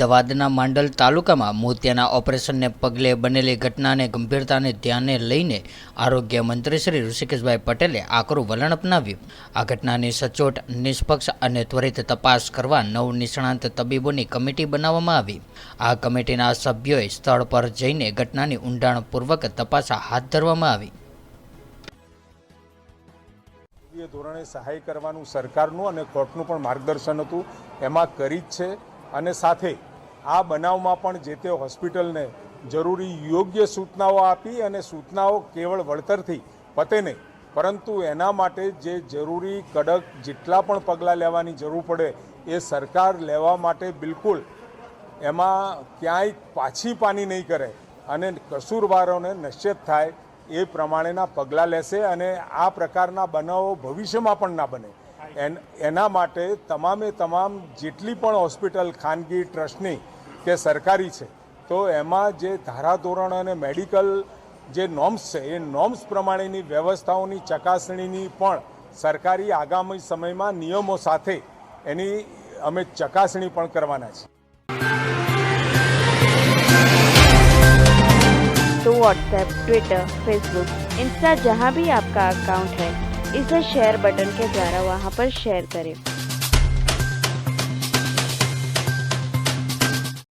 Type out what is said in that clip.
અમદાવાदના માંડલ તાલુકામાં મોતિયાના ઓપરેશનને પગલે બનેલી ઘટનાને ગંભીરતાને ધ્યાને લઈને આરોગ્ય મંત્રી શ્રી ઋષિકેશભાઈ પટેલે આકરું વલણ અપનાવ્યું। આ ઘટનાની સચોટ, નિષ્પક્ષ અને ત્વરિત તપાસ કરવા 9 નિષ્ણાંત તબીબોની કમિટી બનાવવામાં આવી। આ કમિટીના સભ્યોએ સ્થળ પર જઈને ઘટનાની ઊંડાણપૂર્વક તપાસ હાથ ધરવામાં આવી। ધોરણે સહાય કરવાનું સરકારનું અને કોર્ટનું પણ માર્ગદર્શન હતું, એમાં કરી જ છે। અને સાથે આ બનાવમાં પણ જે તે હોસ્પિટલને જરૂરી યોગ્ય સૂચનાઓ આપી અને સૂચનાઓ કેવળ વળતરથી પતે નહીં, પરંતુ એના માટે જે જરૂરી કડક જેટલા પણ પગલાં લેવાની જરૂર પડે એ સરકાર લેવા માટે બિલકુલ એમાં ક્યાંય પાછી પાની નહીં કરે અને કસૂરવારોને નશ્યત થાય એ પ્રમાણેના પગલાં લેશે અને આ પ્રકારના બનાવો ભવિષ્યમાં પણ ના બને એના માટે તમામે તમામ જેટલી પણ હોસ્પિટલ ખાનગી, ટ્રસ્ટની કે સરકારી છે, તો એમાં જે ધારાધોરણ અને મેડિકલ જે નોર્મ્સ છે એ નોર્મ્સ પ્રમાણેની વ્યવસ્થાઓની ચકાસણીની પણ સરકારી આગામી સમયમાં નિયમો સાથે એની અમે ચકાસણી પણ કરવાના છીએ। तो व्हाट्सएप, ट्विटर, फेसबुक, इंस्टा जहाँ भी आपका अकाउंट है, इसे शेयर बटन के द्वारा वहाँ पर शेयर करें।